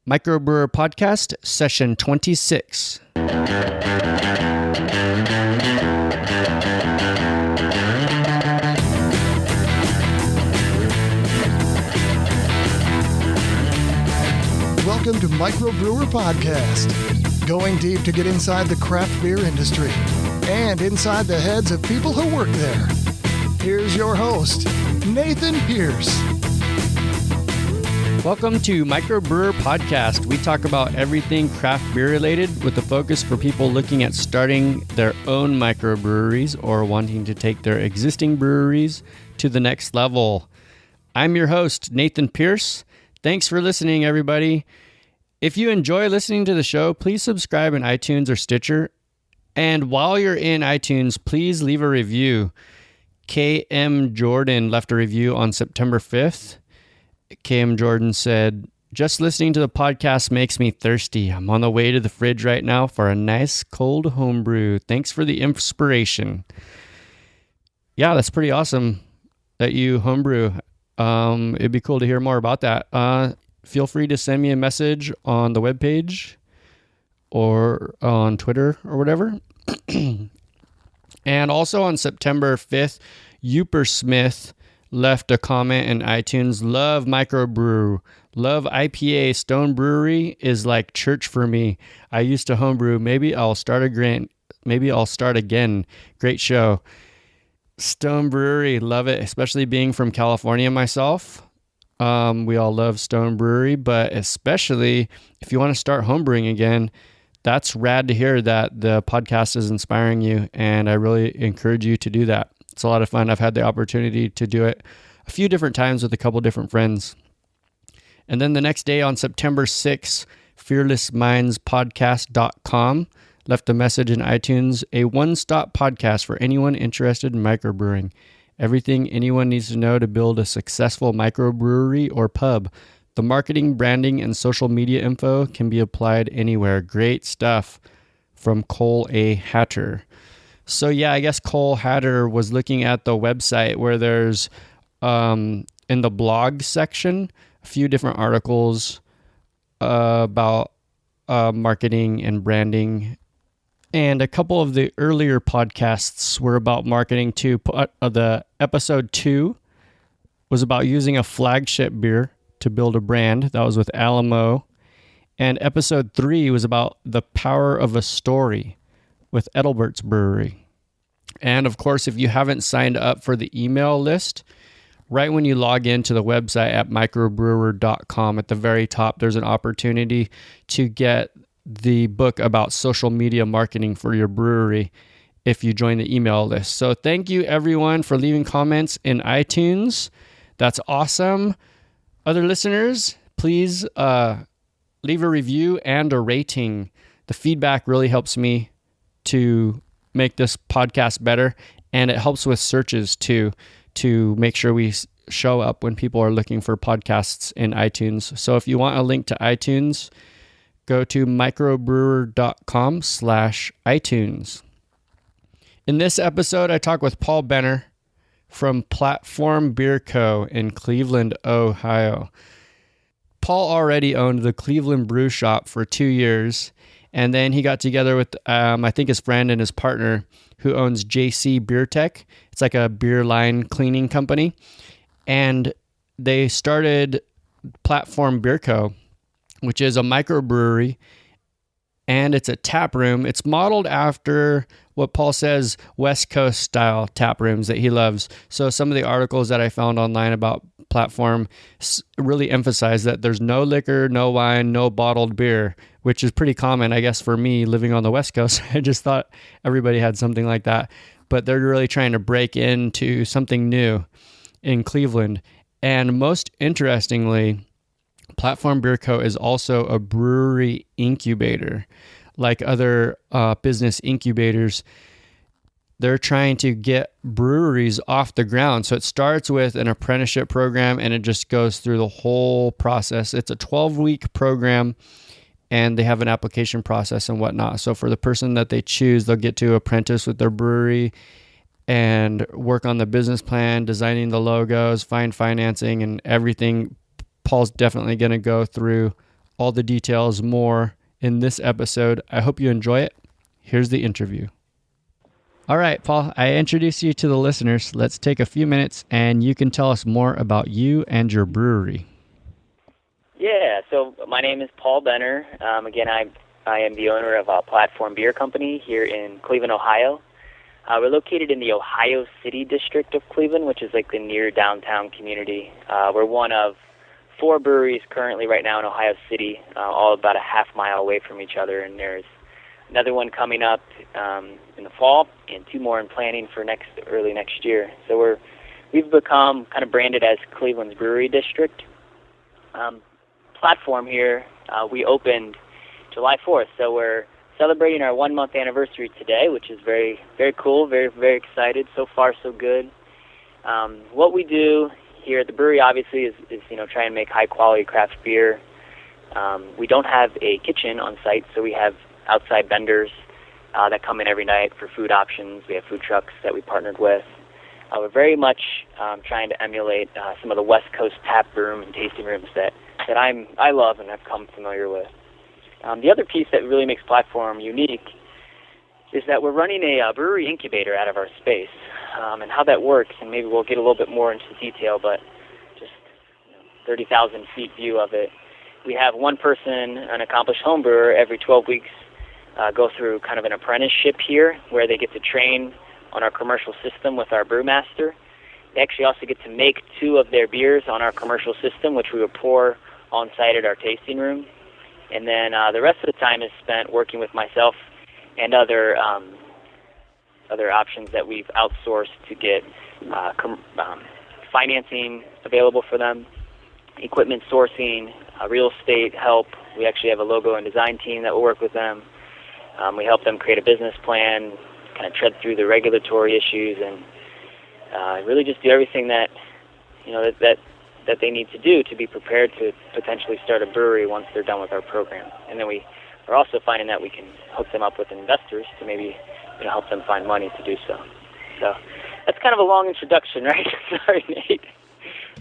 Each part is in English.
MicroBrewr Podcast, Session 26. Welcome to MicroBrewr Podcast, going deep to get inside the craft beer industry and inside the heads of people who work there. Here's your host, Nathan Pierce. Welcome to MicroBrewr Podcast. We talk about everything craft beer related with a focus for people looking at starting their own microbreweries or wanting to take their existing breweries to the next level. I'm your host, Nathan Pierce. Thanks for listening, everybody. If you enjoy listening to the show, please subscribe in iTunes or Stitcher. And while you're in iTunes, please leave a review. KM Jordan left a review on September 5th. KM Jordan said, "Just listening to the podcast makes me thirsty. I'm on the way to the fridge right now for a nice cold homebrew. Thanks for the inspiration." Yeah, that's pretty awesome that you homebrew. It'd be cool to hear more about that. Feel free to send me a message on the webpage or on Twitter or whatever. And also on September 5th, Uper Smith left a comment in iTunes. Love MicroBrewr. Love IPA. Stone Brewery is like church for me. I used to homebrew. Maybe I'll start again. Great show. Stone Brewery. Love it. Especially being from California myself. We all love Stone Brewery, but especially if you want to start homebrewing again, that's rad to hear that the podcast is inspiring you. And I really encourage you to do that. It's a lot of fun. I've had the opportunity to do it a few different times with a couple different friends. And then the next day on September 6th, fearlessmindspodcast.com left a message in iTunes, a one-stop podcast for anyone interested in microbrewing. Everything anyone needs to know to build a successful microbrewery or pub. The marketing, branding, and social media info can be applied anywhere. Great stuff from Cole A. Hatter. So yeah, I guess Cole Hatter was looking at the website where there's, in the blog section, a few different articles about marketing and branding. And a couple of the earlier podcasts were about marketing too. The episode 2 was about using a flagship beer to build a brand. That was with Alamo. And episode 3 was about the power of a story with Edelbert's Brewery. And of course, if you haven't signed up for the email list, right when you log into the website at microbrewer.com, at the very top, there's an opportunity to get the book about social media marketing for your brewery if you join the email list. So thank you everyone for leaving comments in iTunes. That's awesome. Other listeners, please leave a review and a rating. The feedback really helps me to make this podcast better, and it helps with searches too, to make sure we show up when people are looking for podcasts in iTunes. So if you want a link to iTunes, go to microbrewer.com/iTunes. In this episode, I talk with Paul Benner from Platform Beer Co. in Cleveland, Ohio. Paul already owned the Cleveland Brew Shop for 2 years, and then he got together with, I think, his friend and his partner who owns JC Beer Tech. It's like a beer line cleaning company. And they started Platform Beer Co., which is a microbrewery, and it's a tap room. It's modeled after what Paul says West Coast style tap rooms that he loves. So some of the articles that I found online about Platform really emphasize that there's no liquor, no wine, no bottled beer, which is pretty common, I guess, for me living on the West Coast. I just thought everybody had something like that. But they're really trying to break into something new in Cleveland. And most interestingly, Platform Beer Co. is also a brewery incubator. Like other business incubators, they're trying to get breweries off the ground. So it starts with an apprenticeship program and it just goes through the whole process. It's a 12-week program and they have an application process and whatnot. So for the person that they choose, they'll get to apprentice with their brewery and work on the business plan, designing the logos, find financing and everything. Paul's definitely going to go through all the details more in this episode. I hope you enjoy it. Here's the interview. All right, Paul, I introduced you to the listeners. Let's take a few minutes and you can tell us more about you and your brewery. Yeah, so my name is Paul Benner. Again, I am the owner of a Platform Beer Company here in Cleveland, Ohio. We're located in the Ohio City district of Cleveland, which is like the near downtown community. We're one of 4 breweries currently right now in Ohio City, all about a half mile away from each other, and there's another one coming up in the fall, and 2 more in planning for early next year. So we've become kind of branded as Cleveland's brewery district. Platform here, we opened July 4th, so we're celebrating our 1-month anniversary today, which is very, very cool, very, very excited. So far, so good. What we do here at the brewery, obviously, is try and make high-quality craft beer. We don't have a kitchen on site, so we have outside vendors that come in every night for food options. We have food trucks that we partnered with. We're very much trying to emulate some of the West Coast taproom and tasting rooms that I love and have come familiar with. The other piece that really makes Platform unique is that we're running a brewery incubator out of our space, and how that works, and maybe we'll get a little bit more into detail, but just 30,000 feet view of it. We have one person, an accomplished home brewer, every 12 weeks go through kind of an apprenticeship here where they get to train on our commercial system with our brewmaster. They actually also get to make 2 of their beers on our commercial system, which we will pour on site at our tasting room. And then the rest of the time is spent working with myself and other options that we've outsourced to get financing available for them, equipment sourcing, real estate help. We actually have a logo and design team that will work with them. We help them create a business plan, kind of tread through the regulatory issues, and really just do everything that they need to do to be prepared to potentially start a brewery once they're done with our program. And then we are also finding that we can hook them up with investors to maybe help them find money to do so. So that's kind of a long introduction, right? Sorry, Nate.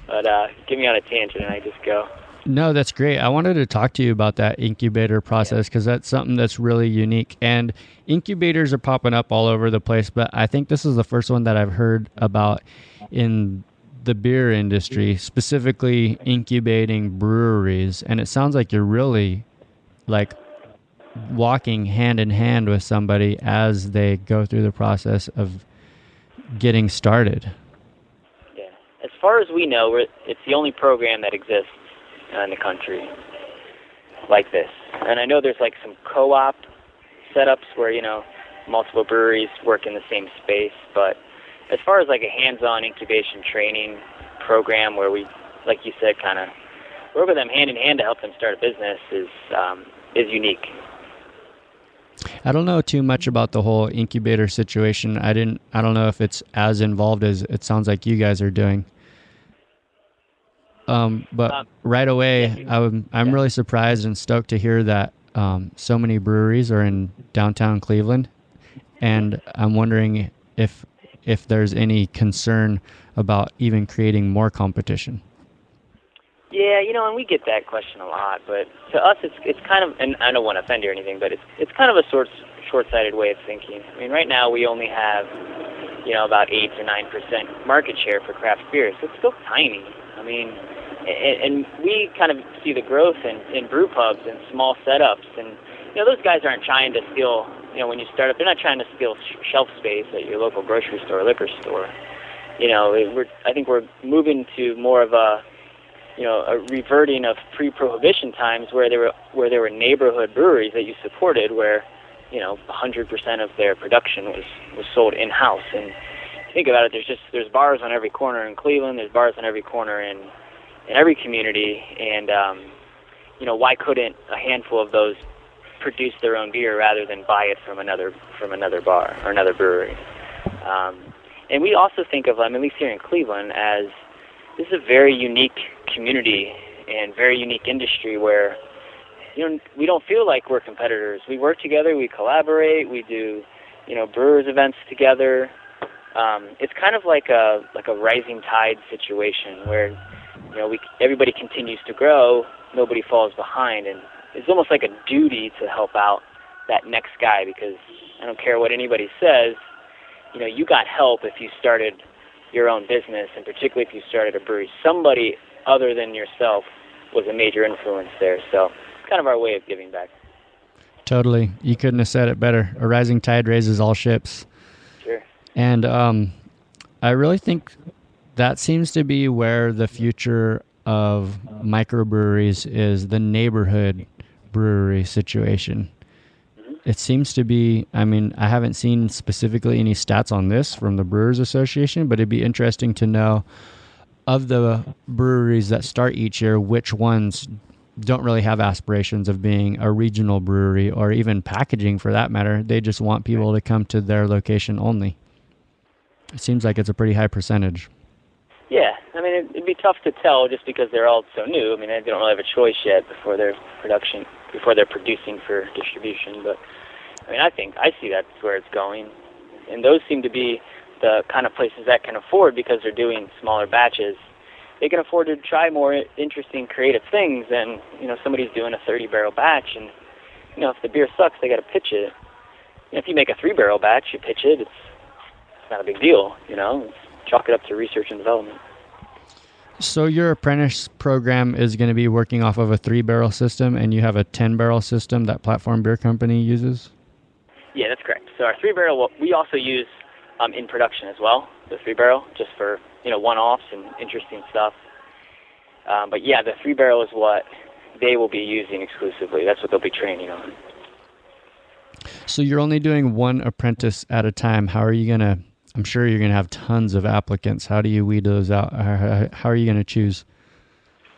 But get me on a tangent and I just go. No, that's great. I wanted to talk to you about that incubator process because that's something that's really unique. And incubators are popping up all over the place, but I think this is the first one that I've heard about in the beer industry, specifically incubating breweries. And it sounds like you're really like walking hand in hand with somebody as they go through the process of getting started. Yeah. As far as we know, it's the only program that exists in the country like this. And I know there's like some co-op setups where, multiple breweries work in the same space, but as far as like a hands-on incubation training program where we, like you said, kind of work with them hand in hand to help them start a business is unique. I don't know too much about the whole incubator situation. I don't know if it's as involved as it sounds like you guys are doing. But right away, I'm really surprised and stoked to hear that so many breweries are in downtown Cleveland, and I'm wondering if there's any concern about even creating more competition. Yeah, and we get that question a lot, but to us it's kind of, and I don't want to offend you or anything, but it's kind of a short-sighted way of thinking. I mean, right now we only have, about 8 to 9% market share for craft beer, so it's still tiny. I mean, and we kind of see the growth in brew pubs and small setups, and those guys aren't trying to steal. When you start up, they're not trying to steal shelf space at your local grocery store or liquor store. I think we're moving to more of a reverting of pre-prohibition times where there were neighborhood breweries that you supported, where 100% of their production was sold in-house. And think about it, there's bars on every corner in Cleveland. There's bars on every corner in every community, and why couldn't a handful of those produce their own beer rather than buy it from another bar or another brewery? And we also think of, at least here in Cleveland, as this is a very unique community and very unique industry where we don't feel like we're competitors. We work together, we collaborate, we do brewers events together. It's kind of like a rising tide situation where everybody continues to grow, nobody falls behind. And it's almost like a duty to help out that next guy, because I don't care what anybody says, you got help if you started your own business, and particularly if you started a brewery. Somebody other than yourself was a major influence there. So it's kind of our way of giving back. Totally. You couldn't have said it better. A rising tide raises all ships. Sure. And I really think that seems to be where the future of microbreweries is, the neighborhood brewery situation. It seems to be, I haven't seen specifically any stats on this from the Brewers Association, but it'd be interesting to know, of the breweries that start each year, which ones don't really have aspirations of being a regional brewery or even packaging for that matter. They just want people to come to their location only. It seems like it's a pretty high percentage. Yeah, it'd be tough to tell just because they're all so new. They don't really have a choice yet before they're producing for distribution. But I see that's where it's going, and those seem to be the kind of places that can afford, because they're doing smaller batches. They can afford to try more interesting, creative things than somebody's doing a 30-barrel batch. And if the beer sucks, they got to pitch it. If you make a 3-barrel batch, you pitch it. It's not a big deal. Chalk it up to research and development. So your apprentice program is going to be working off of a 3-barrel system, and you have a 10-barrel system that Platform Beer Company uses? Yeah, that's correct. So our 3-barrel, we also use in production as well, the 3-barrel, just for one-offs and interesting stuff. But yeah, the 3-barrel is what they will be using exclusively. That's what they'll be training on. So you're only doing one apprentice at a time. How are you going to, I'm sure you're going to have tons of applicants. How do you weed those out? How are you going to choose?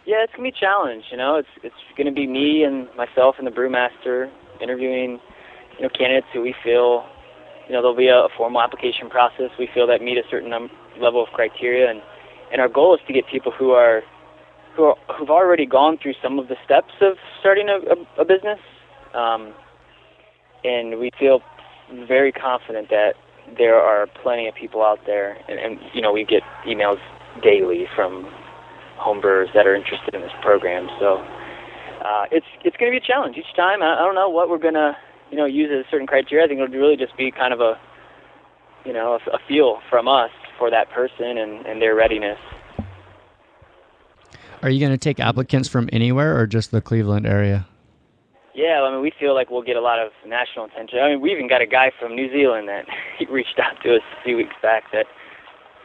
Yeah, it's going to be a challenge. It's going to be me and myself and the brewmaster interviewing, candidates who we feel, there'll be a formal application process. We feel that meet a certain level of criteria, and our goal is to get people who've already gone through some of the steps of starting a business, and we feel very confident that there are plenty of people out there, and we get emails daily from homebrewers that are interested in this program. So it's going to be a challenge each time. I don't know what we're going to use as a certain criteria. I think it'll really just be kind of a feel from us for that person and their readiness. Are you going to take applicants from anywhere or just the Cleveland area? Yeah, we feel like we'll get a lot of national attention. We even got a guy from New Zealand that he reached out to us a few weeks back that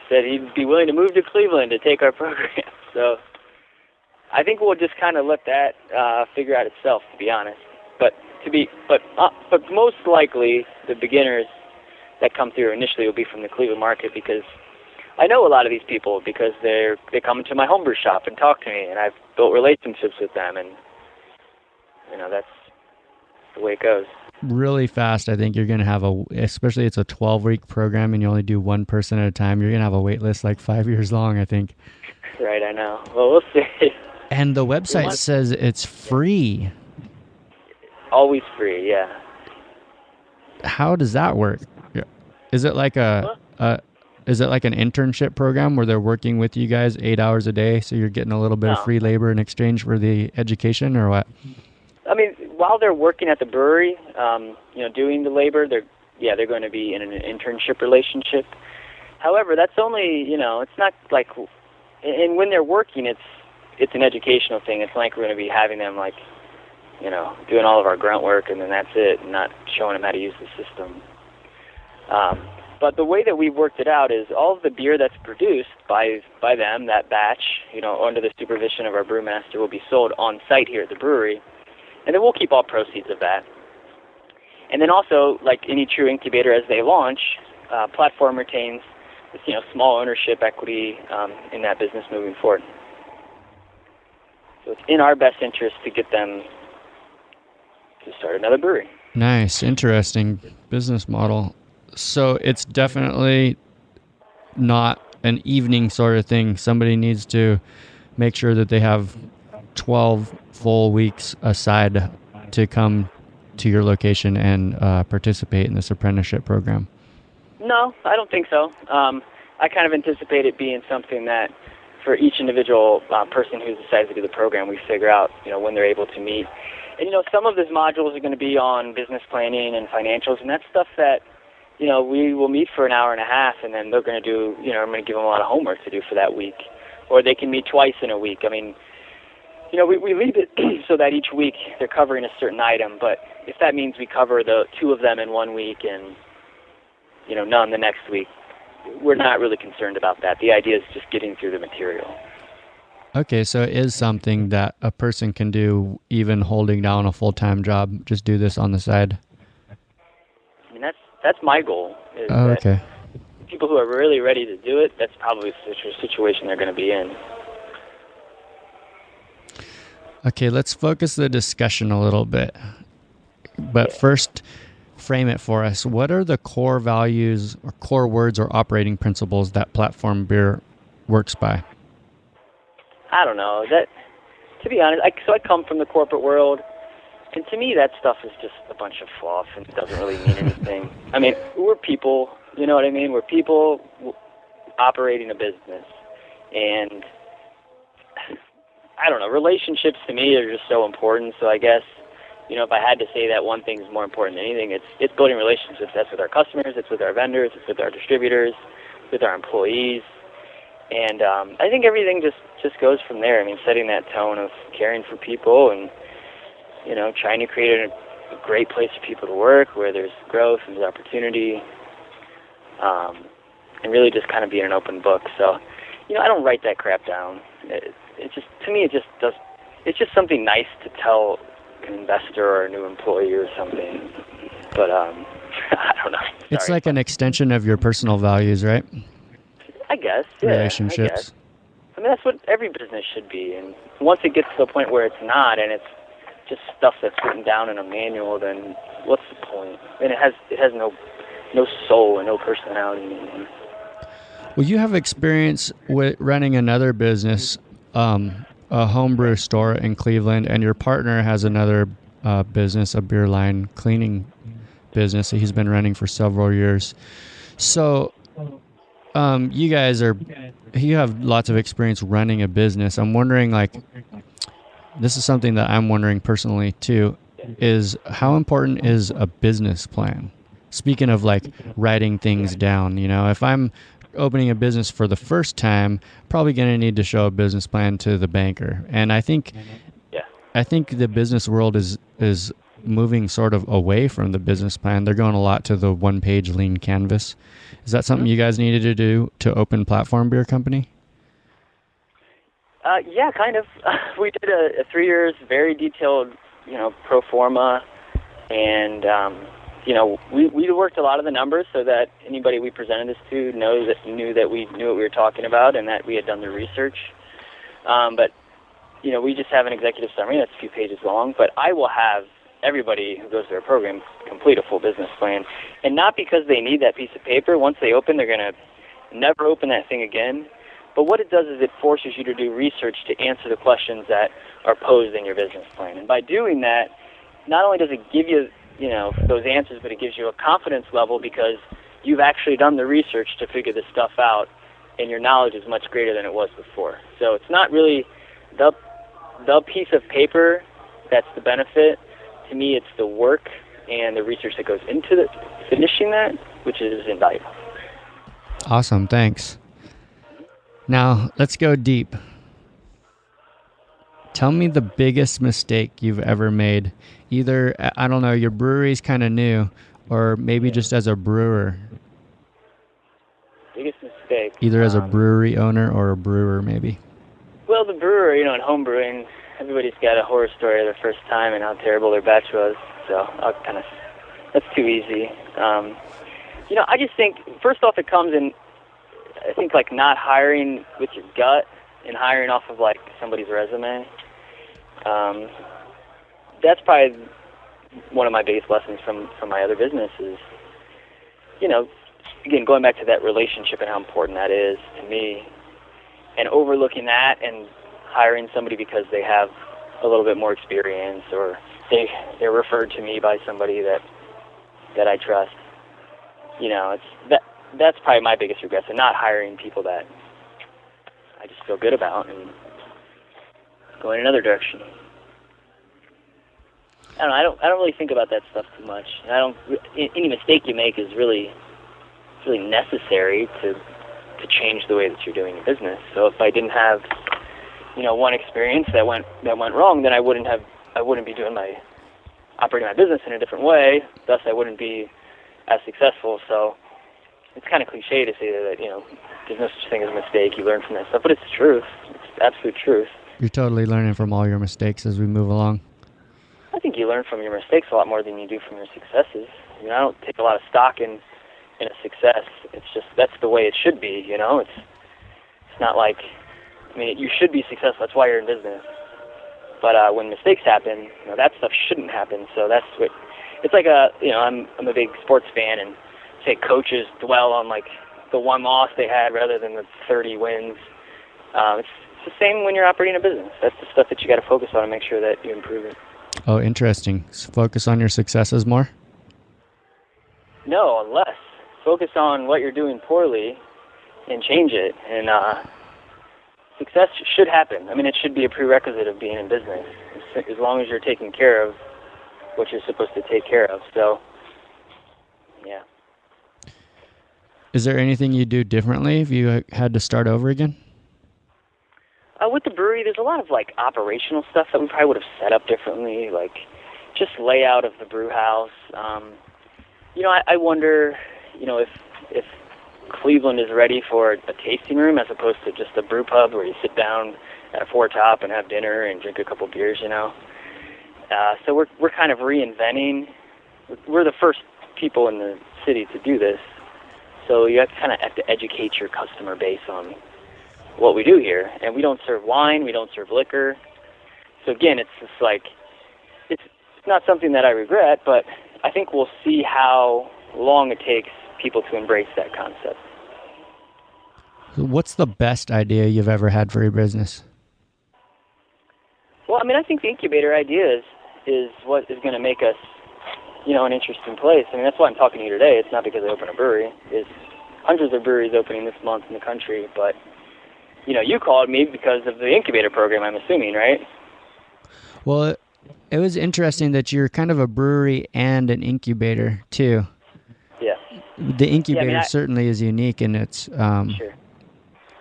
said he'd be willing to move to Cleveland to take our program. So I think we'll just kind of let that figure out itself, to be honest. But most likely the beginners that come through initially will be from the Cleveland market, because I know a lot of these people because they come into my homebrew shop and talk to me, and I've built relationships with them, and that's the way it goes. Really fast, I think you're going to have especially it's a 12-week program and you only do one person at a time, you're going to have a wait list like 5 years long, I think. Right, I know. Well, we'll see. And the website says it's free. Always free, yeah. How does that work? Is it like is it like an internship program where they're working with you guys 8 hours a day, so you're getting a little bit of free labor in exchange for the education, or what? While they're working at the brewery, doing the labor, they're going to be in an internship relationship. However, that's only, it's not like, and when they're working, it's an educational thing. It's like we're going to be having them doing all of our grunt work, and then that's it, and not showing them how to use the system. But the way that we've worked it out is all of the beer that's produced by them, that batch, under the supervision of our brewmaster, will be sold on site here at the brewery, and then we'll keep all proceeds of that. And then also, like any true incubator, as they launch, Platform retains this, small ownership equity in that business moving forward. So it's in our best interest to get them to start another brewery. Nice, interesting business model. So it's definitely not an evening sort of thing. Somebody needs to make sure that they have 12 full weeks aside to come to your location and participate in this apprenticeship program. No, I don't think so. I kind of anticipate it being something that for each individual person who decides to do the program, we figure out, when they're able to meet. And, some of those modules are going to be on business planning and financials, and that's stuff that, we will meet for an hour and a half, and then they're going to do, I'm going to give them a lot of homework to do for that week. Or they can meet twice in a week. I mean, we leave it so that each week they're covering a certain item, but if that means we cover the two of them in one week and, none the next week, we're not really concerned about that. The idea is just getting through the material. Okay, so it is something that a person can do even holding down a full-time job, just do this on the side? I mean, that's my goal. Okay. People who are really ready to do it, that's probably the situation they're going to be in. Okay, let's focus the discussion a little bit. But first, frame it for us. What are the core values or core words or operating principles that Platform Beer works by? I don't know. To be honest, I come from the corporate world, and to me that stuff is just a bunch of fluff and it doesn't really mean anything. I mean, we're people, you know what I mean? We're people operating a business, and I don't know, relationships to me are just so important, so I guess, if I had to say that one thing is more important than anything, it's building relationships. That's with our customers, it's with our vendors, it's with our distributors, with our employees. And I think everything just goes from there. I mean, setting that tone of caring for people and, trying to create a great place for people to work where there's growth and there's opportunity, and really just kind of being an open book. So, I don't write that crap down. It's just something nice to tell an investor or a new employee or something. But I don't know. Sorry. It's like an extension of your personal values, right? I guess, yeah. Relationships. I mean, that's what every business should be. And once it gets to the point where it's not, and it's just stuff that's written down in a manual, then what's the point? And it has no soul and no personality anymore. Well, you have experience with running another business, a homebrew store in Cleveland, and your partner has another business, a beer line cleaning business that he's been running for several years. So you have lots of experience running a business. I'm wondering, this is something that I'm wondering personally too, is how important is a business plan? Speaking of writing things down, if I'm opening a business for the first time, probably going to need to show a business plan to the banker. And I think the business world is moving sort of away from the business plan. They're going a lot to the one-page lean canvas. Is that something you guys needed to do to open Platform Beer Company? Yeah, kind of. We did a 3 years, very detailed, pro forma, and we worked a lot of the numbers so that anybody we presented this to knew that we knew what we were talking about and that we had done the research. But we just have an executive summary that's a few pages long. But I will have everybody who goes through our program complete a full business plan, and not because they need that piece of paper. Once they open, they're going to never open that thing again. But what it does is it forces you to do research to answer the questions that are posed in your business plan. And by doing that, not only does it give you, those answers, but it gives you a confidence level because you've actually done the research to figure this stuff out, and your knowledge is much greater than it was before. So it's not really the piece of paper that's the benefit. To me, it's the work and the research that goes into finishing that, which is invaluable. Awesome, thanks. Now, let's go deep. Tell me the biggest mistake you've ever made. Either, I don't know, your brewery's kind of new, or maybe just as a brewer. Biggest mistake? Either as a brewery owner or a brewer, maybe. Well, the brewer, in home brewing, everybody's got a horror story of their first time and how terrible their batch was. So that's too easy. I just think, first off, it comes in, I think, not hiring with your gut and hiring off of, somebody's resume. That's probably one of my biggest lessons from my other businesses. Again, going back to that relationship and how important that is to me, and overlooking that and hiring somebody because they have a little bit more experience or they're referred to me by somebody that I trust. That's probably my biggest regret, and not hiring people that I I just feel good about and go in another direction. I don't really think about that stuff too much. Any mistake you make is really necessary to change the way that you're doing your business. So if I didn't have, one experience that went wrong, then I wouldn't be operating my business in a different way. Thus, I wouldn't be as successful. So it's kind of cliche to say that, there's no such thing as a mistake. You learn from that stuff, but it's the truth. It's the absolute truth. You're totally learning from all your mistakes as we move along. I think you learn from your mistakes a lot more than you do from your successes. I don't take a lot of stock in a success. It's just that's the way it should be. It's not like, you should be successful. That's why you're in business. But when mistakes happen, that stuff shouldn't happen. So that's what it's like. I'm a big sports fan, and say coaches dwell on like the one loss they had rather than the 30 wins. It's the same when you're operating a business. That's the stuff that you got to focus on and make sure that you improve it. Oh, interesting. So focus on your successes more? No, less. Focus on what you're doing poorly and change it. And success should happen. It should be a prerequisite of being in business, as long as you're taking care of what you're supposed to take care of. So, yeah. Is there anything you do differently if you had to start over again? With the brewery, there's a lot of operational stuff that we probably would have set up differently, like just layout of the brew house. I wonder, if Cleveland is ready for a tasting room as opposed to just a brew pub where you sit down at a four top and have dinner and drink a couple beers. So we're kind of reinventing. We're the first people in the city to do this, so you have to educate your customer base on what we do here. And we don't serve wine, we don't serve liquor. So again, it's just it's not something that I regret, but I think we'll see how long it takes people to embrace that concept. What's the best idea you've ever had for your business? Well, I think the incubator idea is what is going to make us, an interesting place. That's why I'm talking to you today. It's not because I opened a brewery. There's hundreds of breweries opening this month in the country, but you called me because of the incubator program, I'm assuming, right? Well, it was interesting that you're kind of a brewery and an incubator, too. Yeah. The incubator certainly is unique, and it's sure.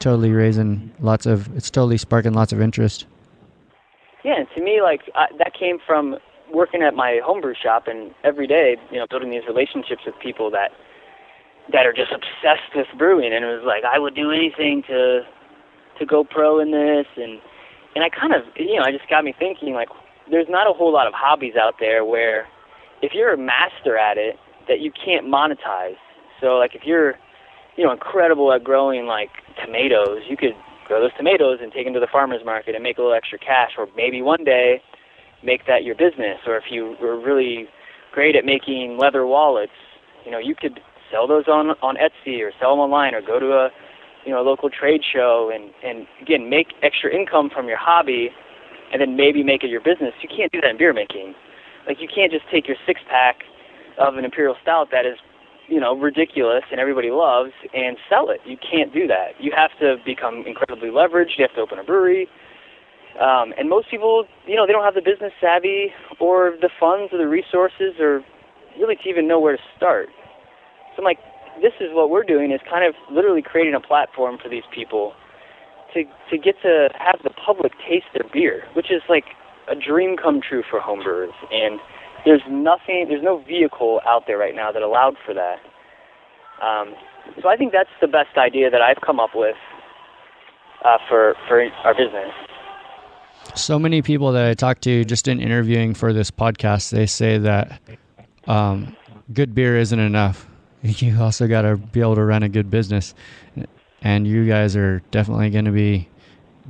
Totally it's totally sparking lots of interest. Yeah, and to me, that came from working at my homebrew shop, and every day, building these relationships with people that are just obsessed with brewing, and it was like, I would do anything to go pro in this, and I kind of, it just got me thinking, there's not a whole lot of hobbies out there where if you're a master at it, that you can't monetize. So, if you're, incredible at growing, tomatoes, you could grow those tomatoes and take them to the farmer's market and make a little extra cash, or maybe one day make that your business. Or if you were really great at making leather wallets, you could sell those on Etsy or sell them online, or go to a local trade show and again, make extra income from your hobby and then maybe make it your business. You can't do that in beer making. You can't just take your six-pack of an Imperial Stout that is, ridiculous and everybody loves and sell it. You can't do that. You have to become incredibly leveraged. You have to open a brewery. And most people, they don't have the business savvy or the funds or the resources or really to even know where to start. So this is what we're doing, is kind of literally creating a platform for these people to get to have the public taste their beer, which is a dream come true for homebrewers. And there's no vehicle out there right now that allowed for that. So I think that's the best idea that I've come up with for our business. So many people that I talk to just in interviewing for this podcast, they say that good beer isn't enough. You also got to be able to run a good business. And you guys are definitely going to be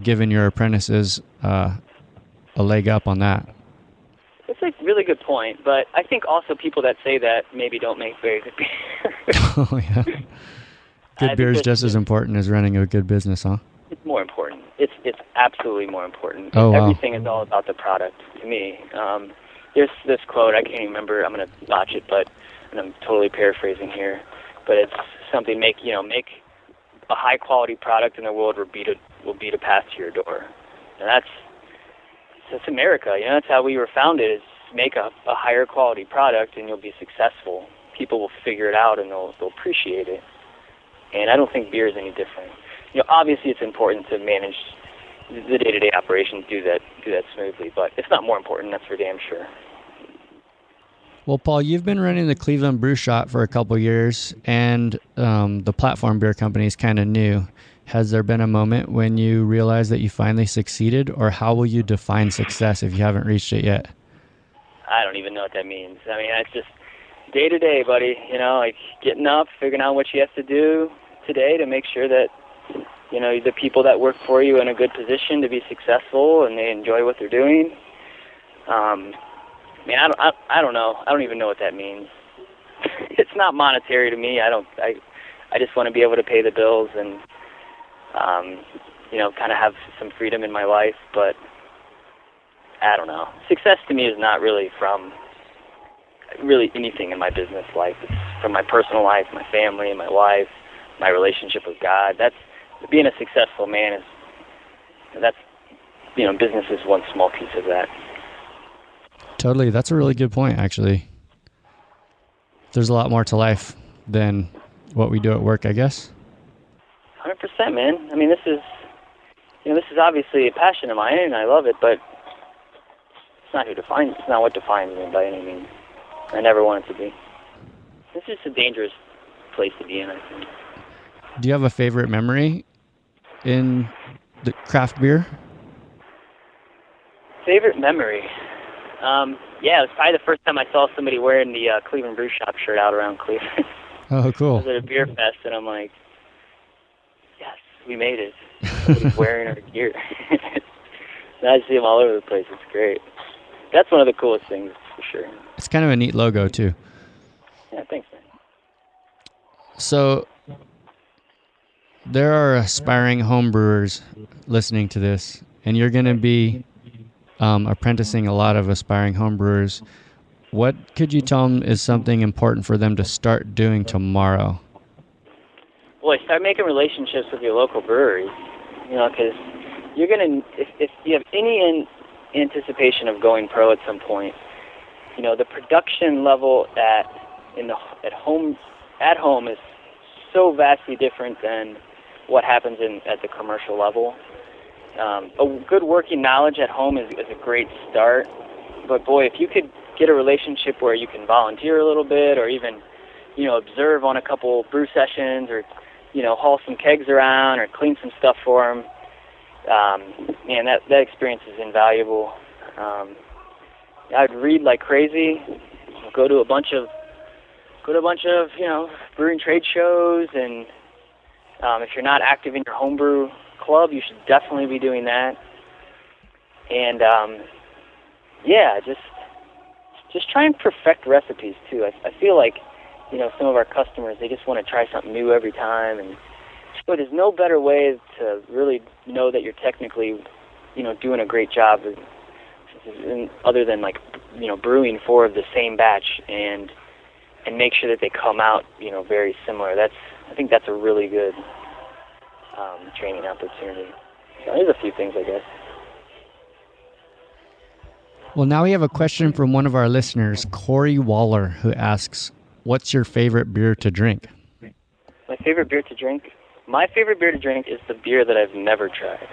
giving your apprentices a leg up on that. It's a really good point, but I think also people that say that maybe don't make very good beer. Oh, yeah. Good beer is just as important as running a good business, huh? It's more important. It's absolutely more important. Oh, wow. Everything is all about the product to me. There's this quote, I can't even remember, I'm going to botch it, and I'm totally paraphrasing here, but it's something, make a high quality product in the world will be to pass to your door. And that's America. You know, that's how we were founded, is make a higher quality product and you'll be successful. People will figure it out and they'll appreciate it. And I don't think beer is any different. You know, obviously it's important to manage the day-to-day operations, do that smoothly, but it's not more important, that's for damn sure. Well, Paul, you've been running the Cleveland Brew Shop for a couple years, and the Platform Beer Company is kind of new. Has there been a moment when you realized that you finally succeeded, or how will you define success if you haven't reached it yet? I don't even know what that means. I mean, it's just day-to-day, buddy. You know, like getting up, figuring out what you have to do today to make sure that, you know, the people that work for you are in a good position to be successful and they enjoy what they're doing. I mean, I don't know. I don't even know what that means. It's not monetary to me. I just want to be able to pay the bills and, you know, kind of have some freedom in my life. But I don't know. Success to me is not really from really anything in my business life. It's from my personal life, my family, my wife, my relationship with God. That's being a successful man that's, you know, business is one small piece of that. Totally. That's a really good point, actually. There's a lot more to life than what we do at work, I guess. 100%, man. I mean, this is obviously a passion of mine, and I love it, but it's not what defines me by any means. I never want it to be. It's just a dangerous place to be in, I think. Do you have a favorite memory in the craft beer? Favorite memory? Yeah, it was probably the first time I saw somebody wearing the Cleveland Brew Shop shirt out around Cleveland. Oh, cool. I was at a beer fest, and I'm like, yes, we made it. Somebody's wearing our gear. And I see them all over the place. It's great. That's one of the coolest things, for sure. It's kind of a neat logo, too. Yeah, thanks, man. So there are aspiring homebrewers listening to this, and you're going to be apprenticing a lot of aspiring homebrewers. What could you tell them is something important for them to start doing tomorrow? Boy, start making relationships with your local breweries. You know, because you're going to, if you have any anticipation of going pro at some point, you know, the production level at home is so vastly different than what happens at the commercial level. A good working knowledge at home is a great start, but boy, if you could get a relationship where you can volunteer a little bit, or even, you know, observe on a couple brew sessions, or, you know, haul some kegs around or clean some stuff for them, man, that experience is invaluable. I'd read like crazy, go to a bunch of you know, brewing trade shows, and if you're not active in your homebrew club, you should definitely be doing that. And yeah, just try and perfect recipes too. I feel like, you know, some of our customers, they just want to try something new every time, and but there's no better way to really know that you're technically, you know, doing a great job other than, like, you know, brewing 4 of the same batch and make sure that they come out, you know, very similar. I think that's a really good training opportunity. So there's a few things, I guess. Well, now we have a question from one of our listeners, Corey Waller, who asks, what's your favorite beer to drink? My favorite beer to drink? My favorite beer to drink is the beer that I've never tried.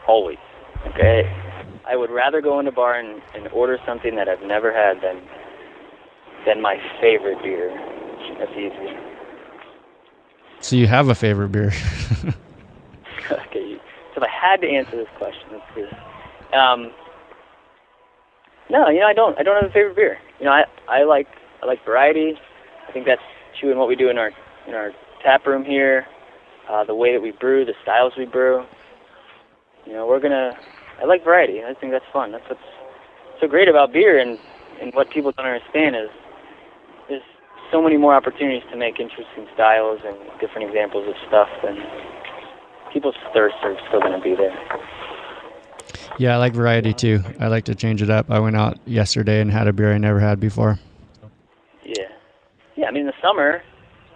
Always. Okay? I would rather go in a bar and order something that I've never had than my favorite beer. That's easy. So you have a favorite beer. Okay. So if I had to answer this question, let's see. No, you know, I don't have a favorite beer. You know, I like variety. I think that's true in what we do in our tap room here, the way that we brew, the styles we brew. You know, I like variety. I think that's fun. That's what's so great about beer, and what people don't understand is there's so many more opportunities to make interesting styles and different examples of stuff, and people's thirsts are still going to be there. Yeah, I like variety too. I like to change it up. I went out yesterday and had a beer I never had before. Yeah, I mean, in the summer,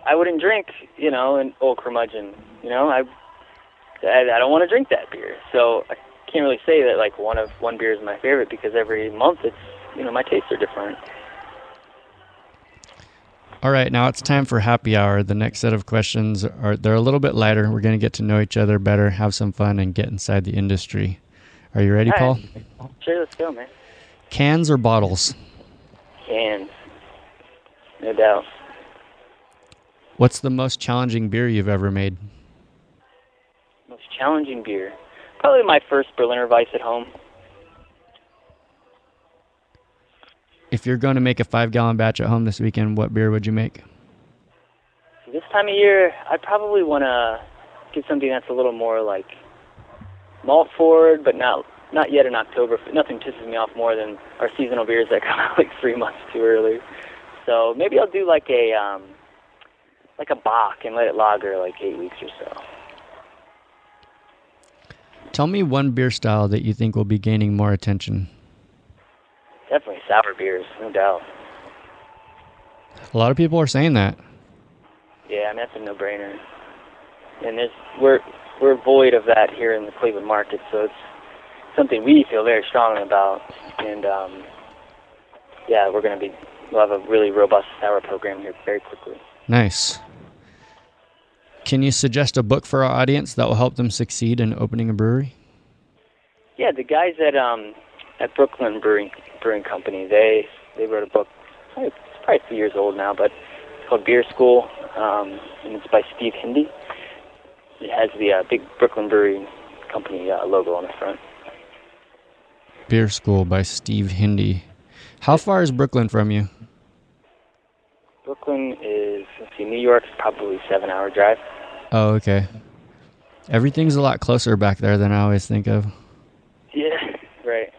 I wouldn't drink, you know, an Old Curmudgeon. You know, I I don't want to drink that beer. So I can't really say that like one beer is my favorite, because every month it's, my tastes are different. All right, now it's time for happy hour. The next set of questions they're a little bit lighter. We're going to get to know each other better, have some fun, and get inside the industry. Are you ready, Paul? Sure, let's go, man. Cans or bottles? Cans. No doubt. What's the most challenging beer you've ever made? Most challenging beer? Probably my first Berliner Weiss at home. If you're going to make a 5-gallon batch at home this weekend, what beer would you make? This time of year, I'd probably want to get something that's a little more like malt forward, but not yet in October. Nothing pisses me off more than our seasonal beers that come out like 3 months too early. So maybe I'll do like a Bach and let it lager like 8 weeks or so. Tell me one beer style that you think will be gaining more attention. Definitely sour beers, no doubt. A lot of people are saying that. Yeah, I mean, that's a no-brainer. And we're void of that here in the Cleveland market, so it's something we feel very strongly about. And yeah, we'll have a really robust sour program here very quickly. Nice. Can you suggest a book for our audience that will help them succeed in opening a brewery? Yeah, the guys at Brooklyn Brewing Company, they wrote a book. It's probably a few years old now, but it's called Beer School, and it's by Steve Hindy. It has the big Brooklyn Brewery Company logo on the front. Beer School by Steve Hindy. How far is Brooklyn from you? Brooklyn is, New York's probably a 7-hour drive. Oh, okay. Everything's a lot closer back there than I always think of. Yeah, right.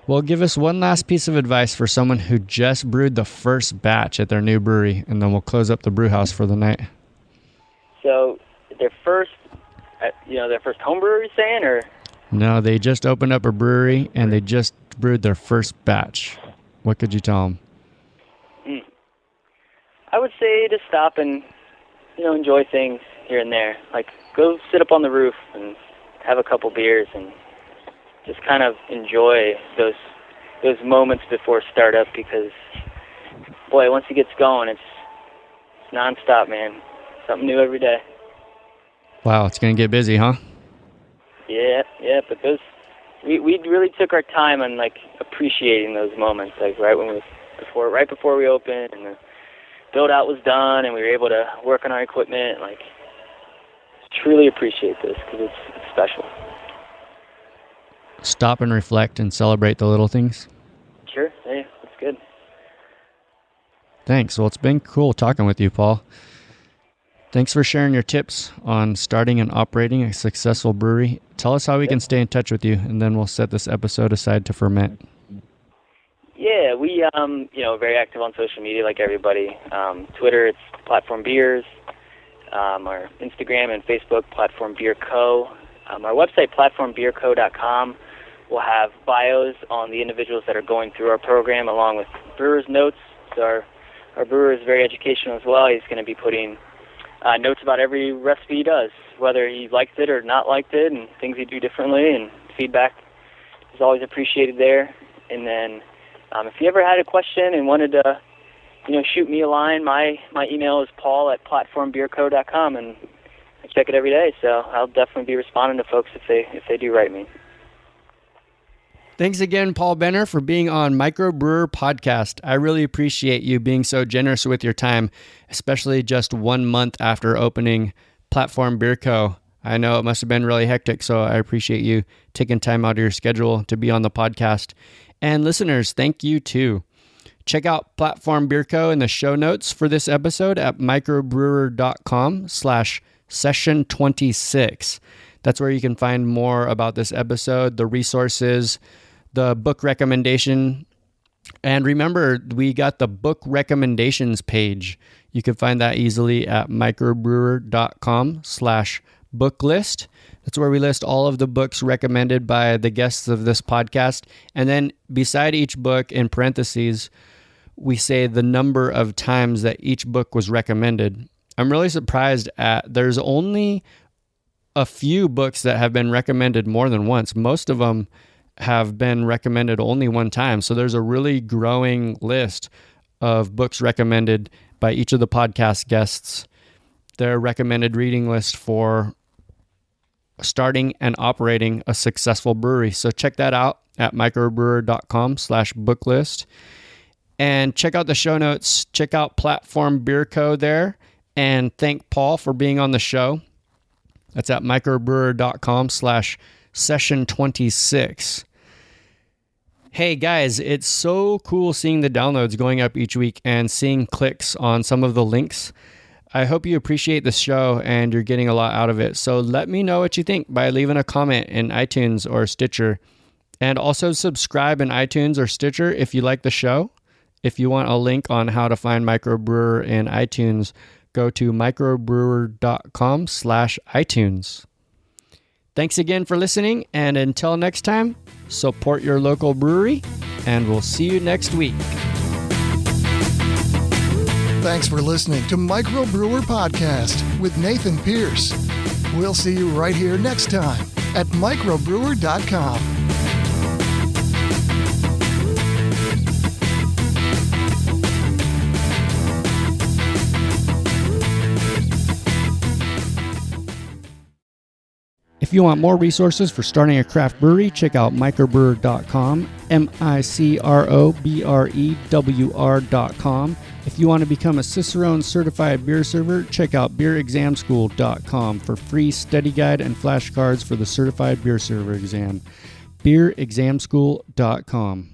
Well, give us one last piece of advice for someone who just brewed the first batch at their new brewery, and then we'll close up the brew house for the night. So, their first home brewery, saying, or? No, they just opened up a brewery, and they just brewed their first batch. What could you tell them? I would say to stop and, enjoy things here and there. Like, go sit up on the roof and have a couple beers and just kind of enjoy those moments before startup, because, boy, once it gets going, it's nonstop, man. Something new every day. Wow, it's going to get busy, huh? Yeah, but we really took our time on, like, appreciating those moments, like, right before we opened, and the build-out was done, and we were able to work on our equipment, like, truly appreciate this, because it's special. Stop and reflect and celebrate the little things? Sure, yeah, that's good. Thanks. Well, it's been cool talking with you, Paul. Thanks for sharing your tips on starting and operating a successful brewery. Tell us how we can stay in touch with you, and then we'll set this episode aside to ferment. Yeah, we, very active on social media like everybody. Twitter, it's Platform Beers. Our Instagram and Facebook, Platform Beer Co. Our website, platformbeerco.com, will have bios on the individuals that are going through our program, along with brewer's notes. So our brewer is very educational as well. He's going to be putting notes about every recipe he does, whether he liked it or not liked it, and things he do differently, and feedback is always appreciated there. And then if you ever had a question and wanted to, shoot me a line, my email is paul@platformbeerco.com, and I check it every day, so I'll definitely be responding to folks if they do write me. Thanks again, Paul Benner, for being on MicroBrewr Podcast. I really appreciate you being so generous with your time, especially just 1 month after opening Platform Beer Co. I know it must have been really hectic, so I appreciate you taking time out of your schedule to be on the podcast. And listeners, thank you too. Check out Platform Beer Co. in the show notes for this episode at microbrewer.com/session26. That's where you can find more about this episode, the resources, the book recommendation. And remember, we got the book recommendations page. You can find that easily at microbrewer.com/booklist. That's where we list all of the books recommended by the guests of this podcast. And then beside each book, in parentheses, we say the number of times that each book was recommended. I'm really surprised there's only a few books that have been recommended more than once. Most of them have been recommended only one time. So there's a really growing list of books recommended by each of the podcast guests, their recommended reading list for starting and operating a successful brewery. So check that out at microbrewer.com/book list. And check out the show notes. Check out Platform Beer Co. there. And thank Paul for being on the show. That's at microbrewer.com/session26. Hey guys, it's so cool seeing the downloads going up each week and seeing clicks on some of the links. I hope you appreciate the show and you're getting a lot out of it. So let me know what you think by leaving a comment in iTunes or Stitcher. And also subscribe in iTunes or Stitcher if you like the show. If you want a link on how to find MicroBrewr in iTunes, go to microbrewer.com/iTunes. Thanks again for listening, and until next time, support your local brewery, and we'll see you next week. Thanks for listening to MicroBrewr Podcast with Nathan Pierce. We'll see you right here next time at microbrewer.com. If you want more resources for starting a craft brewery, check out microbrewer.com, microbrewer.com. If you want to become a Cicerone certified beer server, check out beerexamschool.com for free study guide and flashcards for the certified beer server exam. beerexamschool.com.